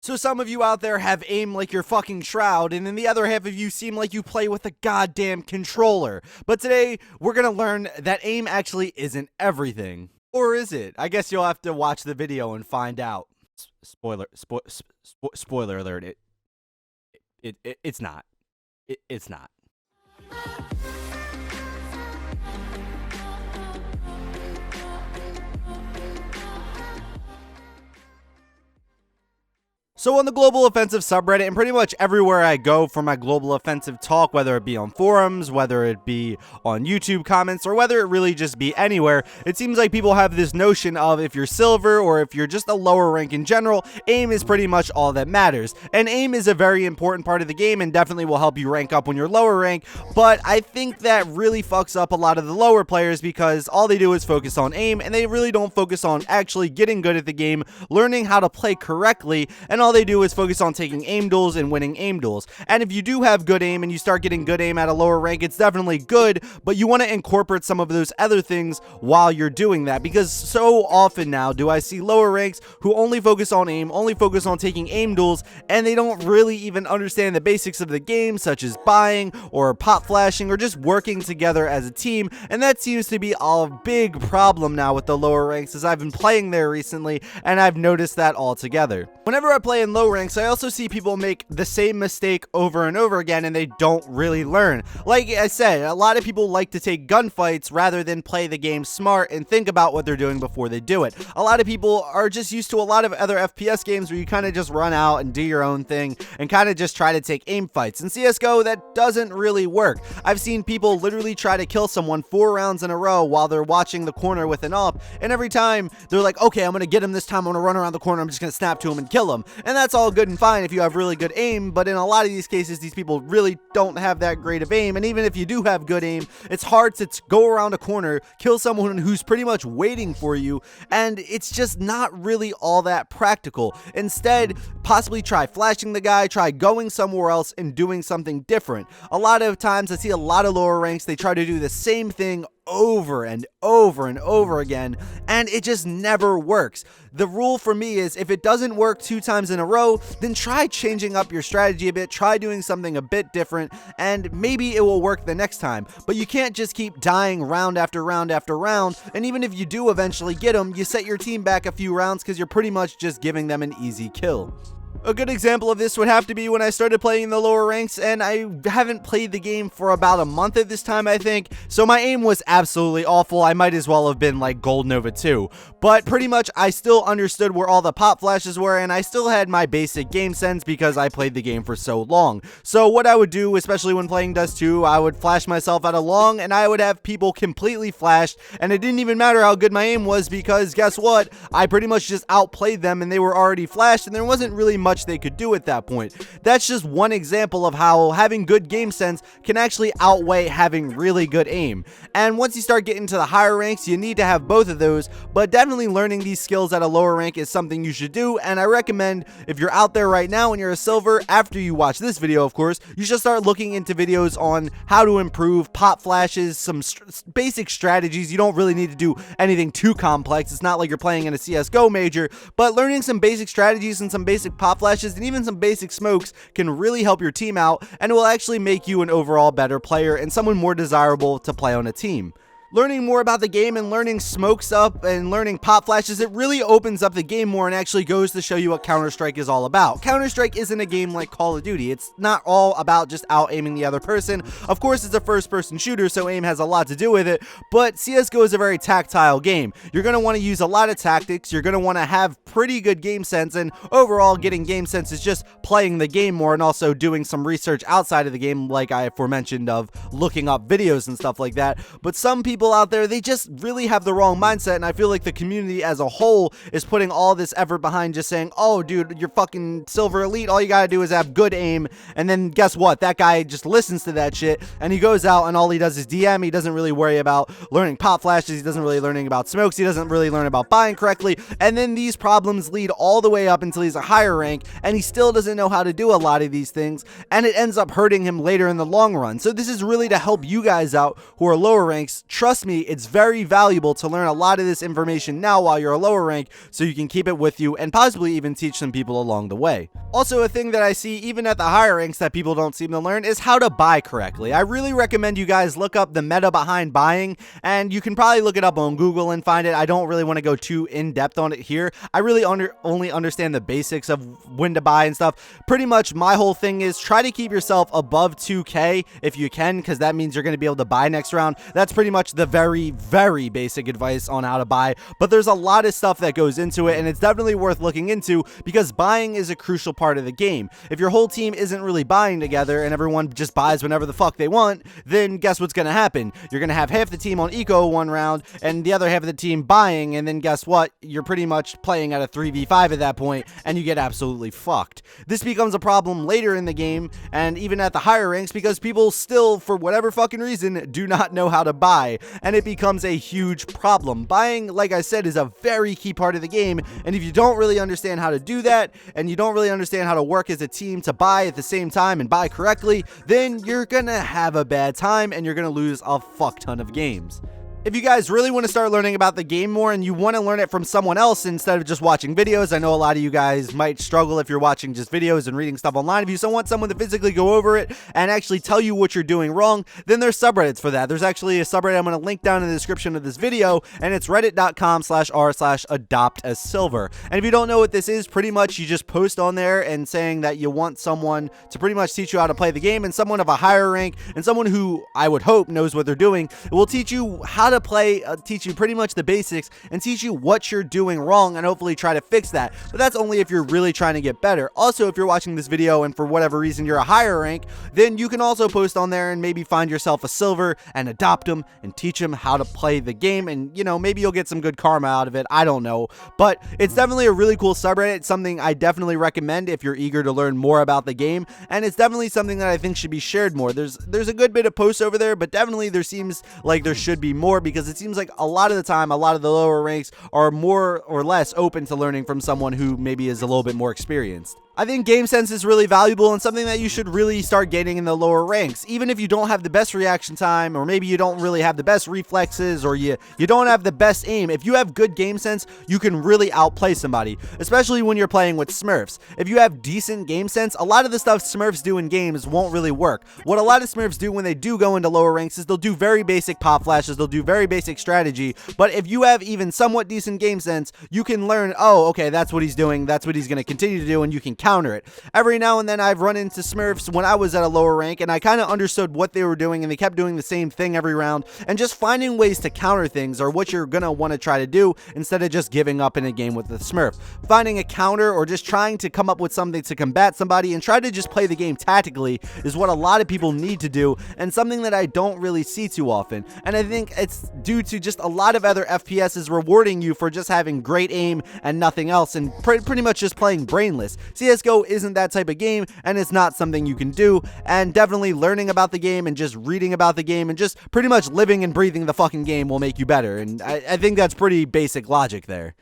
So some of you out there have aim like your fucking Shroud, and then the other half of you seem like you play with a goddamn controller. But today, we're gonna learn that aim actually isn't everything. Or is it? I guess you'll have to watch the video and find out. Spoiler alert, it's not. It's not. So on the Global Offensive subreddit, and pretty much everywhere I go for my Global Offensive talk, whether it be on forums, whether it be on YouTube comments, or whether it really just be anywhere, it seems like people have this notion of if you're silver or if you're just a lower rank in general, aim is pretty much all that matters. And aim is a very important part of the game and definitely will help you rank up when you're lower rank, but I think that really fucks up a lot of the lower players because all they do is focus on aim and they really don't focus on actually getting good at the game, learning how to play correctly, and all they do is focus on taking aim duels and winning aim duels. And if you do have good aim and you start getting good aim at a lower rank, it's definitely good, but you want to incorporate some of those other things while you're doing that, because so often now do I see lower ranks who only focus on aim, only focus on taking aim duels, and they don't really even understand the basics of the game, such as buying or pop flashing or just working together as a team. And that seems to be a big problem now with the lower ranks, as I've been playing there recently and I've noticed that altogether. Whenever I play in low ranks, I also see people make the same mistake over and over again and they don't really learn. Like I said, a lot of people like to take gunfights rather than play the game smart and think about what they're doing before they do it. A lot of people are just used to a lot of other FPS games where you kind of just run out and do your own thing and kind of just try to take aim fights. In CSGO, that doesn't really work. I've seen people literally try to kill someone 4 rounds in a row while they're watching the corner with an up, and every time they're like, okay, I'm gonna get him this time, I'm gonna run around the corner, I'm just gonna snap to him and kill him. And that's all good and fine if you have really good aim, but in a lot of these cases, these people really don't have that great of aim, and even if you do have good aim, it's hard to go around a corner, kill someone who's pretty much waiting for you, and it's just not really all that practical. Instead, possibly try flashing the guy, try going somewhere else and doing something different. A lot of times I see a lot of lower ranks, they try to do the same thing over and over and over again, and it just never works. The rule for me is if it doesn't work 2 times in a row, then try changing up your strategy a bit, try doing something a bit different, and maybe it will work the next time. But you can't just keep dying round after round after round, and even if you do eventually get them, you set your team back a few rounds because you're pretty much just giving them an easy kill. A good example of this would have to be when I started playing in the lower ranks, and I haven't played the game for about a month at this time, I think, so my aim was absolutely awful. I might as well have been like Gold Nova 2, but pretty much I still understood where all the pop flashes were, and I still had my basic game sense because I played the game for so long. So what I would do, especially when playing Dust 2, I would flash myself out of long, and I would have people completely flashed, and it didn't even matter how good my aim was because guess what? I pretty much just outplayed them, and they were already flashed, and there wasn't really much they could do at that point. That's just one example of how having good game sense can actually outweigh having really good aim. And once you start getting to the higher ranks, you need to have both of those, but definitely learning these skills at a lower rank is something you should do, and I recommend if you're out there right now and you're a silver, after you watch this video, of course, you should start looking into videos on how to improve pop flashes, some basic strategies. You don't really need to do anything too complex. It's not like you're playing in a CSGO major, but learning some basic strategies and some basic pop flashes and even some basic smokes can really help your team out, and it will actually make you an overall better player and someone more desirable to play on a team. Learning more about the game and learning smokes up and learning pop flashes, it really opens up the game more and actually goes to show you what Counter-Strike is all about. Counter-Strike isn't a game like Call of Duty. It's not all about just out-aiming the other person. Of course, it's a first-person shooter, so aim has a lot to do with it, but CSGO is a very tactile game. You're going to want to use a lot of tactics, you're going to want to have pretty good game sense, and overall getting game sense is just playing the game more and also doing some research outside of the game, like I aforementioned of looking up videos and stuff like that. But some people out there, they just really have the wrong mindset, and I feel like the community as a whole is putting all this effort behind just saying, oh dude, you're fucking silver elite, all you gotta do is have good aim, and then guess what, that guy just listens to that shit and he goes out and all he does is DM. He doesn't really worry about learning pop flashes, he doesn't really learning about smokes, he doesn't really learn about buying correctly, and then these problems lead all the way up until he's a higher rank and he still doesn't know how to do a lot of these things, and it ends up hurting him later in the long run. So this is really to help you guys out who are lower ranks. Trust trust me, it's very valuable to learn a lot of this information now while you're a lower rank, so you can keep it with you and possibly even teach some people along the way. Also, a thing that I see even at the higher ranks that people don't seem to learn is how to buy correctly. I really recommend you guys look up the meta behind buying, and you can probably look it up on Google and find it. I don't really want to go too in-depth on it here. I really only understand the basics of when to buy and stuff. Pretty much my whole thing is try to keep yourself above 2K if you can, because that means you're going to be able to buy next round. That's pretty much the very, very basic advice on how to buy, but there's a lot of stuff that goes into it, and it's definitely worth looking into because buying is a crucial part of the game. If your whole team isn't really buying together and everyone just buys whenever the fuck they want, then guess what's going to happen? You're going to have half the team on eco one round and the other half of the team buying, and then guess what? You're pretty much playing at a 3v5 at that point, and you get absolutely fucked. This becomes a problem later in the game and even at the higher ranks because people still, for whatever fucking reason, do not know how to buy, and it becomes a huge problem. Buying, like I said, is a very key part of the game, and if you don't really understand how to do that, and you don't really understand how to work as a team to buy at the same time and buy correctly, then you're gonna have a bad time and you're gonna lose a fuck ton of games. If you guys really want to start learning about the game more and you want to learn it from someone else instead of just watching videos, I know a lot of you guys might struggle if you're watching just videos and reading stuff online. If you want someone to physically go over it and actually tell you what you're doing wrong, then there's subreddits for that. There's actually a subreddit I'm going to link down in the description of this video, and it's reddit.com/r/adoptasilver. And if you don't know what this is, pretty much you just post on there and saying that you want someone to pretty much teach you how to play the game, and someone of a higher rank and someone who I would hope knows what they're doing will teach you how to play, teach you pretty much the basics and teach you what you're doing wrong and hopefully try to fix that. But that's only if you're really trying to get better. Also, if you're watching this video and for whatever reason you're a higher rank, then you can also post on there and maybe find yourself a silver and adopt them and teach them how to play the game, and you know, maybe you'll get some good karma out of it. I don't know, but it's definitely a really cool subreddit. It's something I definitely recommend if you're eager to learn more about the game, and it's definitely something that I think should be shared more. There's a good bit of posts over there, but definitely there seems like there should be more, because it seems like a lot of the time, a lot of the lower ranks are more or less open to learning from someone who maybe is a little bit more experienced. I think game sense is really valuable and something that you should really start getting in the lower ranks. Even if you don't have the best reaction time, or maybe you don't really have the best reflexes, or you don't have the best aim, if you have good game sense, you can really outplay somebody, especially when you're playing with Smurfs. If you have decent game sense, a lot of the stuff Smurfs do in games won't really work. What a lot of Smurfs do when they do go into lower ranks is they'll do very basic pop flashes, they'll do very basic strategy, but if you have even somewhat decent game sense, you can learn, oh, okay, that's what he's doing, that's what he's going to continue to do, and you can counter it. Every now and then I've run into Smurfs when I was at a lower rank, and I kind of understood what they were doing, and they kept doing the same thing every round, and just finding ways to counter things are what you're going to want to try to do instead of just giving up in a game with the Smurf. Finding a counter or just trying to come up with something to combat somebody and try to just play the game tactically is what a lot of people need to do, and something that I don't really see too often. And I think it's due to just a lot of other FPSs rewarding you for just having great aim and nothing else, and pretty much just playing brainless. CSGO isn't that type of game, and it's not something you can do, and definitely learning about the game and just reading about the game and just pretty much living and breathing the fucking game will make you better, and I think that's pretty basic logic there.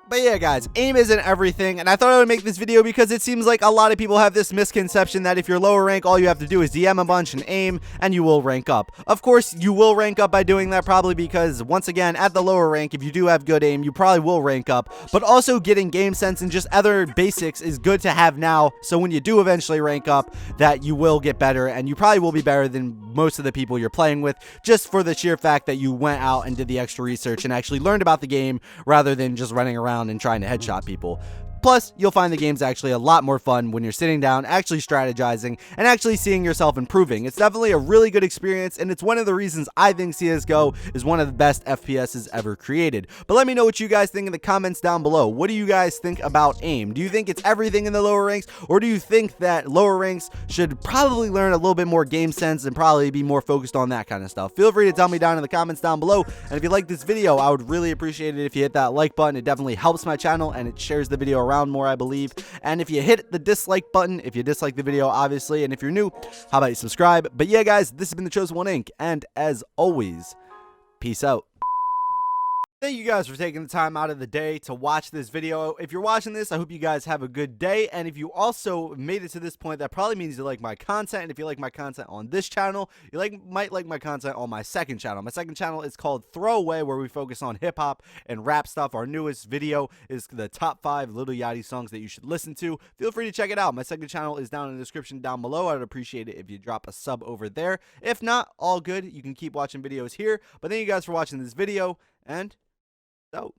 But yeah, guys, aim isn't everything, and I thought I would make this video because it seems like a lot of people have this misconception that if you're lower rank, all you have to do is DM a bunch and aim, and you will rank up. Of course, you will rank up by doing that, probably because, once again, at the lower rank, if you do have good aim, you probably will rank up, but also getting game sense and just other basics is good to have now, so when you do eventually rank up, that you will get better, and you probably will be better than most of the people you're playing with, just for the sheer fact that you went out and did the extra research and actually learned about the game, rather than just running around and trying to headshot people. Plus, you'll find the game's actually a lot more fun when you're sitting down, actually strategizing, and actually seeing yourself improving. It's definitely a really good experience, and it's one of the reasons I think CSGO is one of the best FPSs ever created. But let me know what you guys think in the comments down below. What do you guys think about aim? Do you think it's everything in the lower ranks, or do you think that lower ranks should probably learn a little bit more game sense and probably be more focused on that kind of stuff? Feel free to tell me down in the comments down below, and if you like this video, I would really appreciate it if you hit that like button. It definitely helps my channel, and it shares the video around more, I believe. And if you hit the dislike button, if you dislike the video, obviously, and if you're new, how about you subscribe? But yeah, guys, this has been the Chosen One Inc., and as always, peace out. Thank you guys for taking the time out of the day to watch this video. If you're watching this, I hope you guys have a good day. And if you also made it to this point, that probably means you like my content. And if you like my content on this channel, you might like my content on my second channel. My second channel is called Throwaway, where we focus on hip hop and rap stuff. Our newest video is the top 5 Lil Yachty songs that you should listen to. Feel free to check it out. My second channel is down in the description down below. I'd appreciate it if you drop a sub over there. If not, all good. You can keep watching videos here. But thank you guys for watching this video, and out.